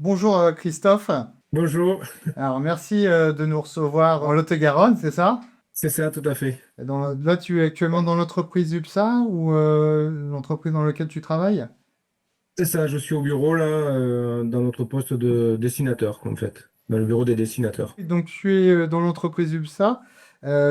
Bonjour Christophe. Bonjour, Alors merci de nous recevoir en Lot-et-Garonne, c'est ça? c'est ça, tout à fait. Là, tu es actuellement dans l'entreprise UPSA ou l'entreprise dans laquelle tu travailles? C'est ça, je suis au bureau là, dans notre poste de dessinateur, en fait, dans le bureau des dessinateurs. Et donc tu es dans l'entreprise UPSA.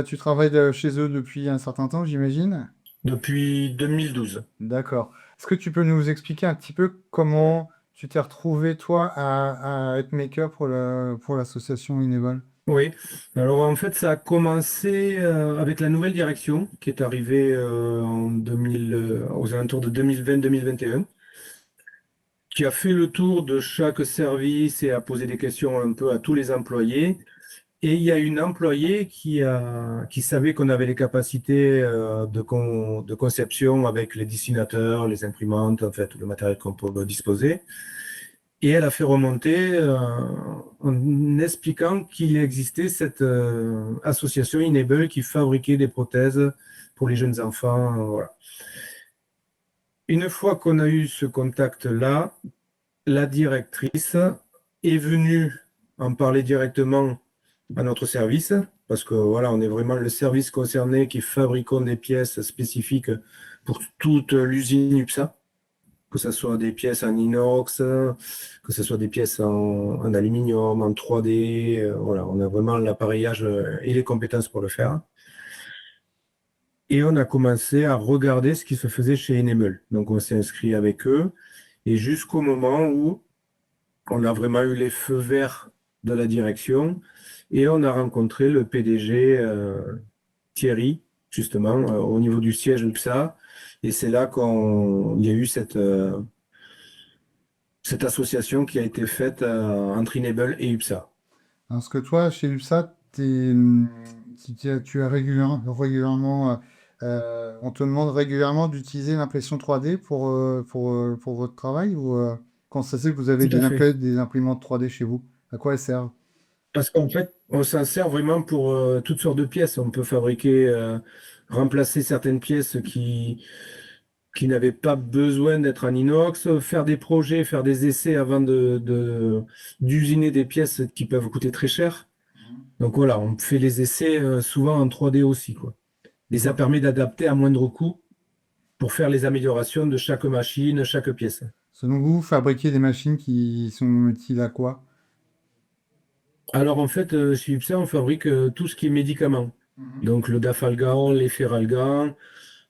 Tu travailles chez eux depuis un certain temps, j'imagine? Depuis 2012. D'accord. Est-ce que tu peux nous expliquer un petit peu comment tu t'es retrouvé toi à être maker pour l'association Unevol? Oui, alors en fait, ça a commencé avec la nouvelle direction qui est arrivée en 2000, aux alentours de 2020-2021, qui a fait le tour de chaque service et a posé des questions un peu à tous les employés. Et il y a une employée qui savait qu'on avait les capacités de conception avec les dessinateurs, les imprimantes, en fait, tout le matériel qu'on peut disposer. Et elle a fait remonter en expliquant qu'il existait cette association Enable qui fabriquait des prothèses pour les jeunes enfants. Voilà. Une fois qu'on a eu ce contact-là, la directrice est venue en parler directement à notre service, parce que voilà, on est vraiment le service concerné qui fabriquons des pièces spécifiques pour toute l'usine UPSA, que ce soit des pièces en inox, que ce soit des pièces en aluminium, en 3D, voilà, on a vraiment l'appareillage et les compétences pour le faire. Et on a commencé à regarder ce qui se faisait chez Enamel. Donc on s'est inscrit avec eux, et jusqu'au moment où on a vraiment eu les feux verts de la direction et on a rencontré le PDG Thierry, justement, au niveau du siège UPSA. Et c'est là qu'il y a eu cette association qui a été faite entre Enable et UPSA. Parce que toi, chez UPSA, tu as régulièrement, on te demande régulièrement d'utiliser l'impression 3D pour votre travail ou quand ça c'est que vous avez Tout à fait. des imprimantes 3D chez vous? À quoi elles servent? Parce qu'en fait, on s'en sert vraiment pour toutes sortes de pièces. On peut fabriquer, remplacer certaines pièces qui n'avaient pas besoin d'être en inox, faire des projets, faire des essais avant d'usiner des pièces qui peuvent coûter très cher. Donc voilà, on fait les essais souvent en 3D aussi, quoi. Et ça Donc, permet d'adapter à moindre coût pour faire les améliorations de chaque machine, chaque pièce. selon vous, fabriquez des machines qui sont utiles à quoi? Alors en fait, chez Ipsen, on fabrique tout ce qui est médicaments. Mhm. Donc le Dafalgan, les Feralgan,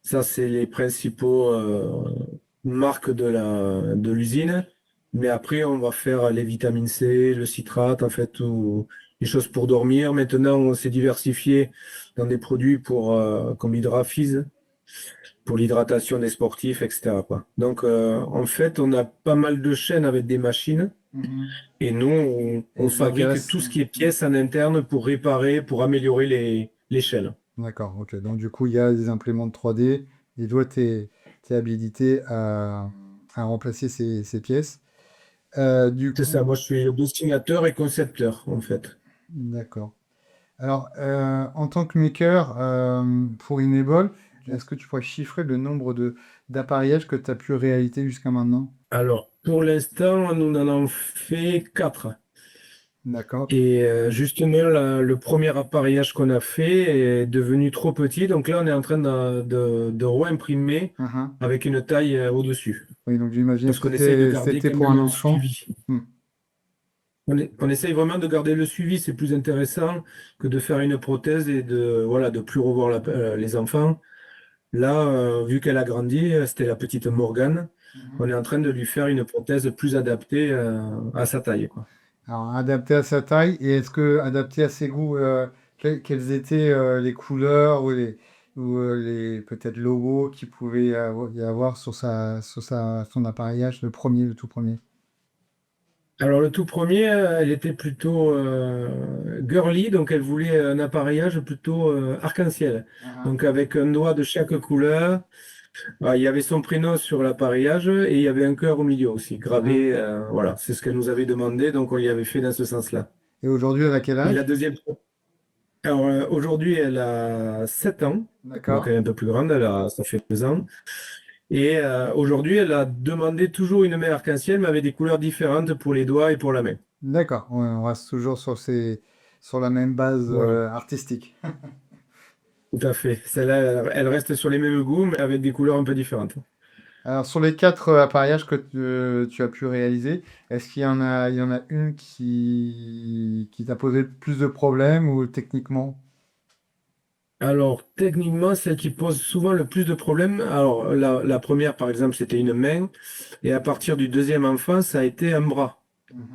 ça c'est les principaux marques de l'usine. Mais après, on va faire les vitamines C, le citrate, en fait, tout, les choses pour dormir. Maintenant, on s'est diversifié dans des produits comme l'Hydraphys, pour l'hydratation des sportifs, etc., quoi. Donc, en fait, on a pas mal de chaînes avec des machines Mhm. et nous, on Et donc, fabrique tout ce qui est pièces en interne pour réparer, pour améliorer l'échelle. d'accord, ok. Donc du coup, il y a des imprimantes 3D et toi, tu es habilité à remplacer ces pièces. Du C'est ça, coup, moi je suis dessinateur et concepteur, en fait. d'accord. Alors, en tant que maker pour Enable, est-ce que tu pourrais chiffrer le nombre d'appareillages que tu as pu réaliser jusqu'à maintenant? Alors, pour l'instant, nous en avons fait quatre. D'accord. Et justement, le premier appareillage qu'on a fait est devenu trop petit. Donc là, on est en train de réimprimer Uhum. avec une taille au-dessus. Oui, donc j'imagine Parce que qu'on essaye de garder c'était quand pour même un un enfant. suivi. Hmm. On essaye vraiment de garder le suivi. C'est plus intéressant que de faire une prothèse et voilà, de plus revoir les enfants. Là, vu qu'elle a grandi, c'était la petite Morgane. On Mhm. est en train de lui faire une prothèse plus adaptée à sa taille, quoi. Alors, adapté à sa taille, et est-ce que adapté à ses goûts, quelles étaient les couleurs ou les peut-être logos qu'il pouvait y avoir sur son appareillage, le premier, le tout premier? Alors le tout premier, elle était plutôt girly, donc elle voulait un appareillage plutôt arc-en-ciel. Mhm. Donc avec un doigt de chaque couleur. Il y avait son prénom sur l'appareillage et il y avait un cœur au milieu aussi, Mhm. gravé. Voilà, c'est ce qu'elle nous avait demandé, donc on y avait fait dans ce sens-là. Et aujourd'hui, elle a quel Et la âge? deuxième, alors aujourd'hui elle a 7 ans, donc D'accord. elle est un peu plus grande, ça fait 2 ans. Et aujourd'hui, elle a demandé toujours une main arc-en-ciel, mais avec des couleurs différentes pour les doigts et pour la main. D'accord, ouais, on reste toujours sur sur la même base Voilà, artistique. tout à fait. Celle-là, elle reste sur les mêmes goûts, mais avec des couleurs un peu différentes. Alors, sur les quatre appareillages que tu as pu réaliser, est-ce il y en a une qui t'a posé plus de problèmes ou techniquement? Alors, techniquement, celle qui pose souvent le plus de problèmes, alors la première, par exemple, c'était une main, et à partir du deuxième enfant, ça a été un bras. Mhm.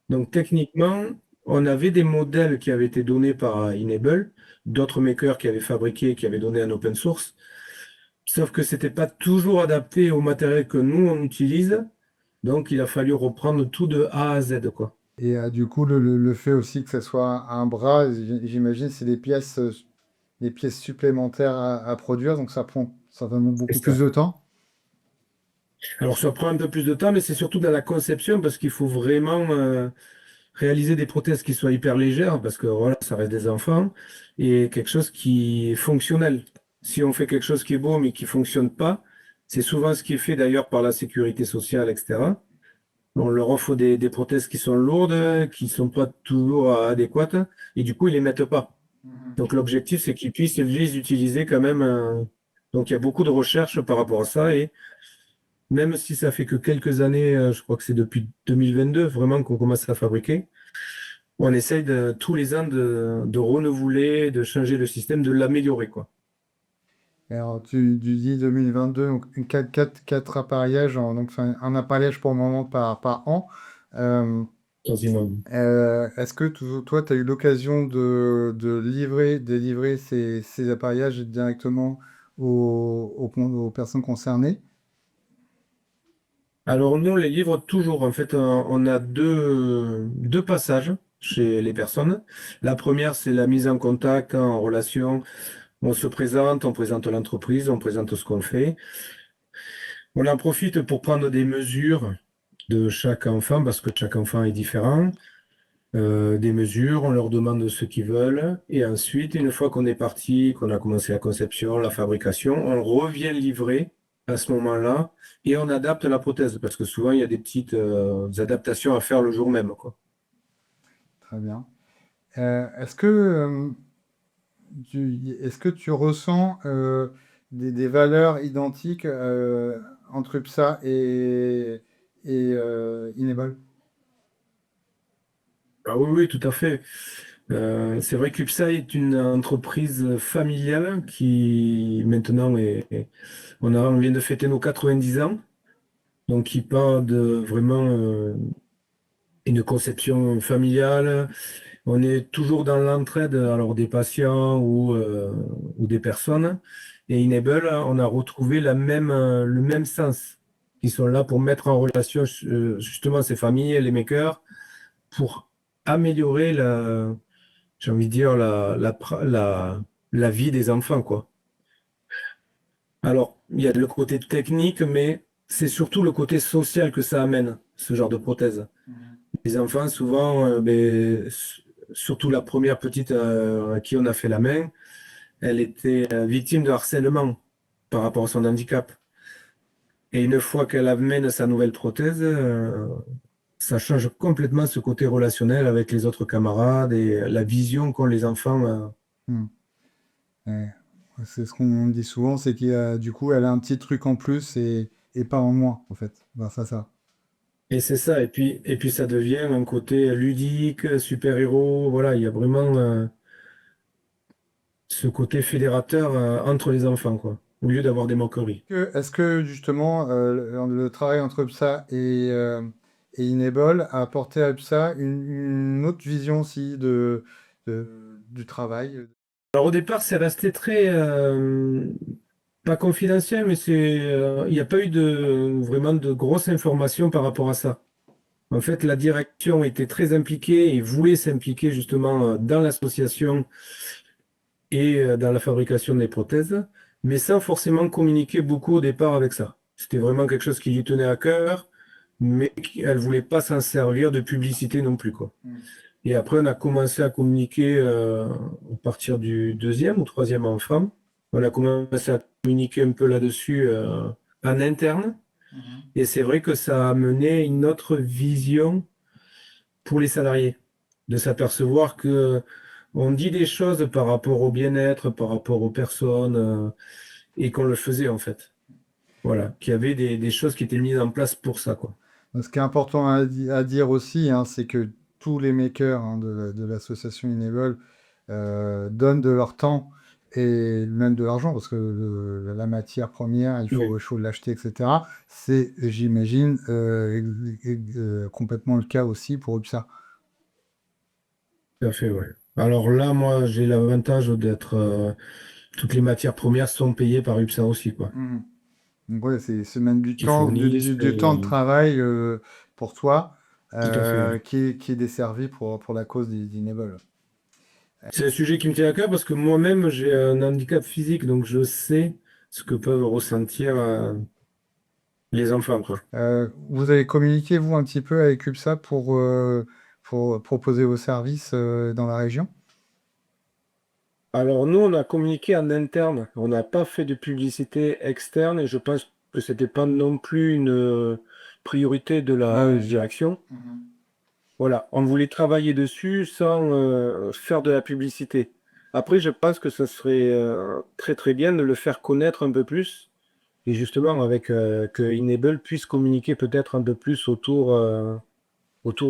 Donc, techniquement, on avait des modèles qui avaient été donnés par Enable, d'autres makers qui avaient fabriqué, qui avaient donné un open source, sauf que c'était pas toujours adapté au matériel que nous, on utilise, donc il a fallu reprendre tout de A à Z, quoi. Et du coup, le fait aussi que ce soit un bras, j'imagine, c'est des pièces supplémentaires à produire, donc ça prend certainement C'est beaucoup plus ça. de temps. Alors, ça prend un peu plus de temps, mais c'est surtout dans la conception, parce qu'il faut vraiment réaliser des prothèses qui soient hyper légères, parce que voilà, ça reste des enfants, et quelque chose qui est fonctionnel. Si on fait quelque chose qui est beau, mais qui fonctionne pas, c'est souvent ce qui est fait d'ailleurs par la sécurité sociale, etc. On leur offre des prothèses qui sont lourdes, qui sont pas toujours adéquates, et du coup, ils les mettent pas. Mhm. Donc, l'objectif, c'est qu'ils puissent les utiliser quand même. Donc, il y a beaucoup de recherches par rapport à ça, et même si ça fait que quelques années, je crois que c'est depuis 2022 vraiment qu'on commence à fabriquer, on essaye tous les ans de renouveler, de changer le système, de l'améliorer, quoi. Et alors, tu dis 2022, donc quatre apparillages, donc enfin, un appareillage pour le moment par an. Euh, Quasiment. Est-ce que toi, tu as eu l'occasion de délivrer ces apparillages directement aux personnes concernées? Alors, nous, on les livre toujours. En fait, on a deux passages chez les personnes. La première, c'est la mise en contact, en relation. On présente l'entreprise, on présente ce qu'on fait. On en profite pour prendre des mesures de chaque enfant, parce que chaque enfant est différent. Des mesures, on leur demande ce qu'ils veulent. Et ensuite, une fois qu'on est parti, qu'on a commencé la conception, la fabrication, on revient livrer à ce moment-là et on adapte la prothèse parce que souvent, il y a des petites adaptations à faire le jour même, quoi. Très bien. Est-ce que est-ce que tu ressens des valeurs identiques entre UPSA et Enable? Ah oui, oui, tout à fait. C'est vrai qu'UPSA est une entreprise familiale qui maintenant on vient de fêter nos 90 ans, donc qui part de vraiment une conception familiale. On est toujours dans l'entraide, alors des patients ou des personnes. Et Enable, on a retrouvé le même sens. Ils sont là pour mettre en relation justement ces familles et les makers pour améliorer j'ai envie de dire, la vie des enfants, quoi. Alors, il y a le côté technique, mais c'est surtout le côté social que ça amène, ce genre de prothèse. Les enfants, souvent, surtout la première petite à qui on a fait la main, elle était victime de harcèlement par rapport à son handicap. Et une fois qu'elle amène sa nouvelle prothèse, ça change complètement ce côté relationnel avec les autres camarades et la vision qu'ont les enfants. Hmm. Ouais. C'est ce qu'on dit souvent, c'est qu'il y a, du coup, elle a un petit truc en plus et pas en moins, en fait. Ben, ça. Et c'est ça. Et puis ça devient un côté ludique, super-héros. Voilà, il y a vraiment ce côté fédérateur entre les enfants, quoi, au lieu d'avoir des moqueries. Est-ce que justement, le travail entre UPSA et Enable a apporté à UPSA une autre vision aussi du travail? Alors au départ, c'est resté très, pas confidentiel, mais il n'y a pas eu vraiment de grosses informations par rapport à ça. En fait, la direction était très impliquée et voulait s'impliquer justement dans l'association et dans la fabrication des prothèses, mais sans forcément communiquer beaucoup au départ avec ça. C'était vraiment quelque chose qui lui tenait à cœur, mais elle voulait pas s'en servir de publicité non plus, quoi. Hmm. Et après, on a commencé à communiquer à partir du deuxième ou troisième enfant. On a commencé à communiquer un peu là-dessus en interne. Mhm. Et c'est vrai que ça a amené une autre vision pour les salariés, de s'apercevoir que on dit des choses par rapport au bien-être, par rapport aux personnes, et qu'on le faisait en fait. Voilà, qu'il y avait des choses qui étaient mises en place pour ça, quoi. Ce qui est important à dire aussi, hein, c'est que tous les makers, hein, de l'association Enable donnent de leur temps et même de l'argent, parce que la matière première, Oui, il faut l'acheter, etc. C'est, j'imagine, complètement le cas aussi pour UPSA. tout à fait, ouais. Alors là, moi, j'ai l'avantage d'être, toutes les matières premières sont payées par UPSA aussi, quoi, Mhm. Donc ouais, c'est même du qui temps, fournissent, du temps de travail pour toi tout à fait, ouais. qui est desservi pour la cause d'Enable. C'est un sujet qui me tient à cœur parce que moi-même, j'ai un handicap physique, donc je sais ce que peuvent ressentir, les enfants, quoi. Vous avez communiqué, vous, un petit peu avec UPSA pour proposer vos services dans la région? Alors nous, on a communiqué en interne, on n'a pas fait de publicité externe et je pense que c'était pas non plus une priorité de la direction. Mhm. Voilà, on voulait travailler dessus sans faire de la publicité. Après, je pense que ce serait très très bien de le faire connaître un peu plus et justement avec que Enable puisse communiquer peut-être un peu plus autour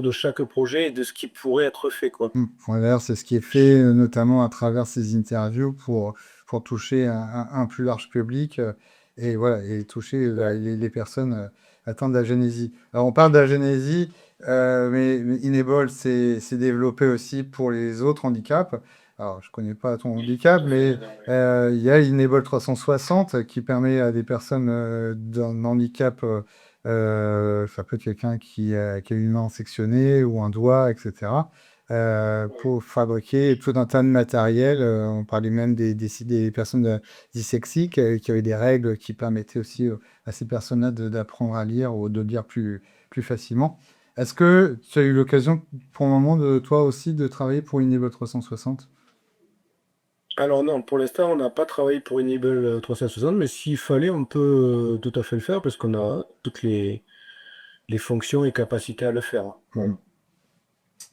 de chaque projet et de ce qui pourrait être fait, quoi. Ouais, d'ailleurs, c'est ce qui est fait notamment à travers ces interviews pour toucher un plus large public et, voilà, et toucher les personnes atteintes d'agénésie. Alors, on parle d'agénésie, mais Enable s'est développé aussi pour les autres handicaps. Alors, je connais pas ton Oui, handicap, tout à fait, mais d'accord, oui. il y a Enable 360 qui permet à des personnes d'un handicap, ça peut être quelqu'un qui a une main sectionnée ou un doigt, etc., Oui. pour fabriquer tout un tas de matériel. On parlait même des personnes dyslexiques qui avaient des règles qui permettaient aussi à ces personnes-là d'apprendre à lire ou de lire plus facilement. Est-ce que tu as eu l'occasion pour le moment de toi aussi de travailler pour Enable 360? Alors non, pour l'instant, on n'a pas travaillé pour Enable 360, mais s'il fallait, on peut tout à fait le faire parce qu'on a toutes les fonctions et capacités à le faire. Voilà. Mhm.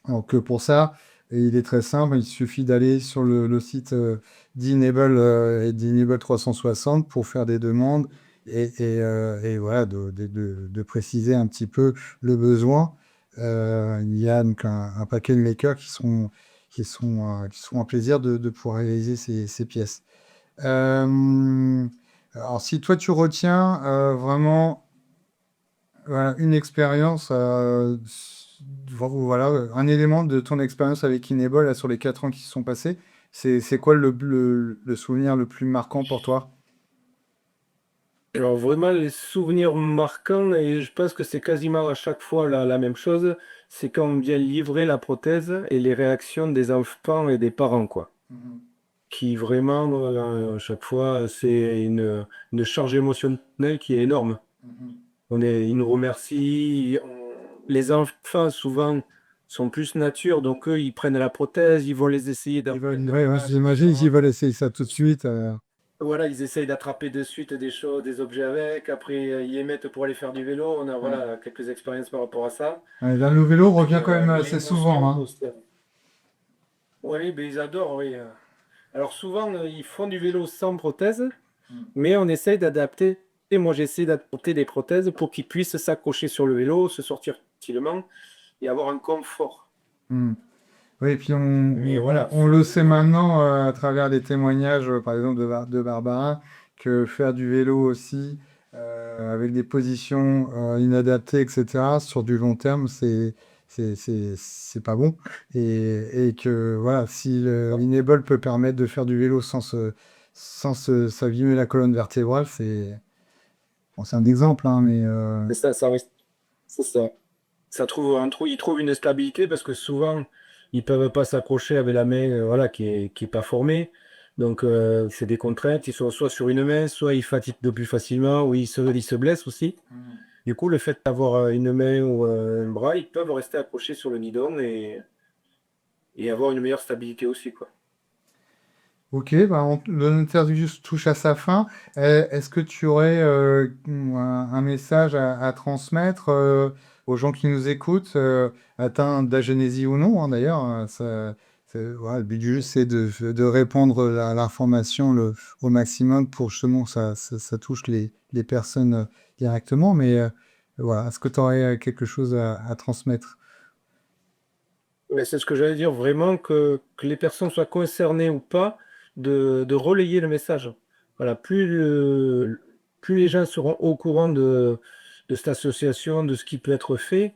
Donc pour ça, il est très simple, il suffit d'aller sur le site d'Enable et d'Enable 360 pour faire des demandes et voilà, de préciser un petit peu le besoin. Il y a donc un paquet de makers qui sont un plaisir de pouvoir réaliser ces pièces. Alors si toi tu retiens vraiment voilà, une expérience, voilà, un élément de ton expérience avec Enable là, sur les 4 ans qui se sont passés. C'est quoi le souvenir le plus marquant pour toi? Alors vraiment, les souvenirs marquants, et je pense que c'est quasiment à chaque fois la même chose, c'est quand on vient livrer la prothèse et les réactions des enfants et des parents, quoi. Mhm, Qui vraiment, à chaque fois, c'est une charge émotionnelle qui est énorme. mhm. Ils nous remercient. Les enfants, souvent, sont plus nature, donc eux, ils prennent la prothèse, ils vont les essayer Ils veulent, d'apprendre ouais, ouais, dedans, j'imagine qu'ils etc. veulent essayer ça tout de suite. Voilà, ils essayent d'attraper de suite des choses, des objets avec. Après, ils les mettent pour aller faire du vélo. On a Ouais. voilà, quelques expériences par rapport à ça. Ouais, là, le vélo revient Et quand même assez souvent, l'émotion hein. postérieure. Oui, ben, ils adorent, oui. Alors souvent, ils font du vélo sans prothèse, mais on essaye d'adapter. Et moi, j'essaie d'adapter des prothèses pour qu'ils puissent s'accrocher sur le vélo, se sortir facilement et avoir un confort. Mm. Oui, et puis Mais voilà, on le sait maintenant à travers les témoignages, par exemple, de Barbara, que faire du vélo aussi, avec des positions inadaptées, etc., sur du long terme, c'est pas bon. Et que voilà, si l'Enable peut permettre de faire du vélo sans s'abîmer la colonne vertébrale, bon, c'est un exemple, hein, mais c'est ça, ça reste. C'est ça. Ils trouvent une stabilité parce que souvent, ils peuvent pas s'accrocher avec la main, voilà, qui est pas formée. Donc, c'est des contraintes. Ils sont soit sur une main, soit ils fatiguent de plus facilement, ou ils se blessent aussi. Du coup, le fait d'avoir une main ou un bras, ils peuvent rester accrochés sur le guidon et avoir une meilleure stabilité aussi, quoi. Ok, bah, l'interview touche à sa fin. Est-ce que tu aurais un message à transmettre aux gens qui nous écoutent, atteints d'agénésie ou non, hein, d'ailleurs, voilà, le but du jeu, c'est de répandre l'information au maximum pour justement ça touche les personnes directement. Mais voilà, est-ce que tu aurais quelque chose à transmettre? Mais c'est ce que j'allais dire, vraiment que les personnes soient concernées ou pas, de relayer le message. Voilà, plus les gens seront au courant de cette association, de ce qui peut être fait,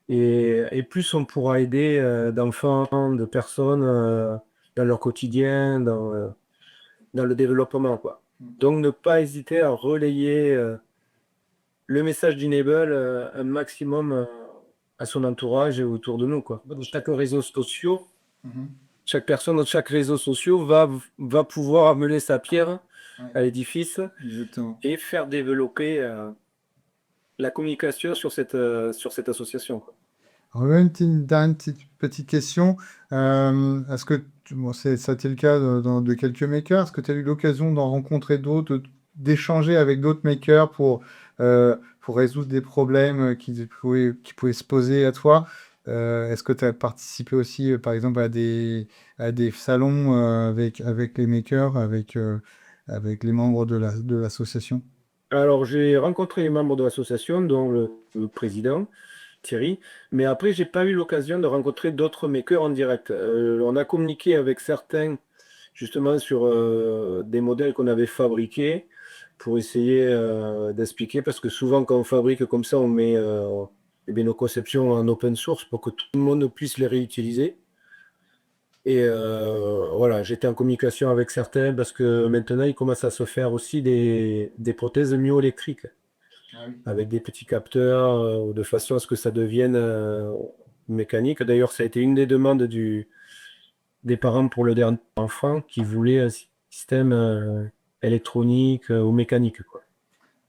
et plus on pourra aider d'enfants, de personnes dans leur quotidien, dans le développement, quoi. Donc ne pas hésiter à relayer le message d'Enable un maximum à son entourage et autour de nous, quoi. Dans chaque réseau social, Mhm. chaque personne dans chaque réseau social va pouvoir amener sa pierre Ouais, à l'édifice exactement. et faire développer la communication sur cette association, quoi. Alors, même une dernière petite question. Est-ce que, bon, ça a été le cas de quelques makers, est-ce que tu as eu l'occasion d'en rencontrer d'autres, d'échanger avec d'autres makers pour résoudre des problèmes qui pouvaient se poser à toi? Est-ce que tu as participé aussi, par exemple, à des salons avec les makers, avec les membres de l'association? Alors, j'ai rencontré les membres de l'association, dont le président, Thierry, mais après, j'ai pas eu l'occasion de rencontrer d'autres makers en direct. On a communiqué avec certains, justement, sur des modèles qu'on avait fabriqués pour essayer d'expliquer, parce que souvent, quand on fabrique comme ça, on met eh bien, nos conceptions en open source pour que tout le monde puisse les réutiliser. Et voilà, j'étais en communication avec certains parce que maintenant, il commence à se faire aussi des prothèses myoélectriques Ah oui. avec des petits capteurs de façon à ce que ça devienne mécanique. D'ailleurs, ça a été une des demandes des parents pour le dernier enfant qui voulait un système électronique ou mécanique, quoi.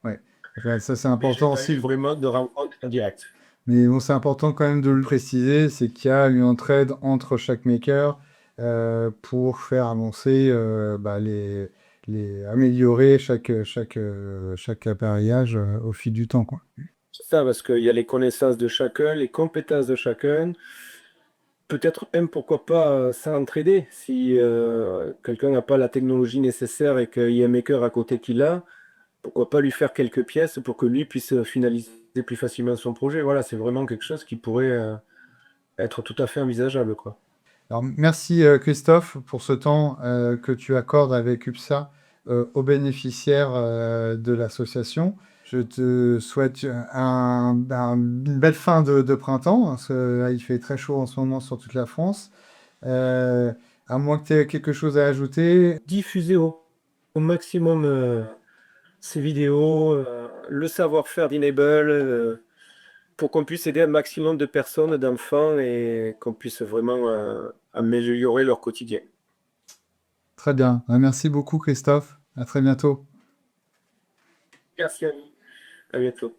Ouais. Enfin, ça, c'est Mais j'ai important pas eu aussi. vraiment de rencontre en direct. Mais bon, c'est important quand même de le préciser, c'est qu'il y a une entraide entre chaque maker pour faire avancer, bah, améliorer chaque appareillage au fil du temps, quoi. C'est ça, parce qu'il y a les connaissances de chacun, les compétences de chacun. Peut-être même, pourquoi pas, s'entraider. Si quelqu'un n'a pas la technologie nécessaire et qu'il y a un maker à côté qui l'a, pourquoi pas lui faire quelques pièces pour que lui puisse finaliser plus facilement son projet. Voilà, c'est vraiment quelque chose qui pourrait être tout à fait envisageable, quoi. Alors, merci Christophe pour ce temps que tu accordes avec UPSA aux bénéficiaires de l'association. Je te souhaite une belle fin de printemps, parce que là, il fait très chaud en ce moment sur toute la France. Euh, à moins que tu aies quelque chose à ajouter. Diffuser au maximum ces vidéos, le savoir-faire d'Enable, pour qu'on puisse aider un maximum de personnes, d'enfants, et qu'on puisse vraiment améliorer leur quotidien. Très bien. Merci beaucoup Christophe. À très bientôt. Merci, Annie. À bientôt.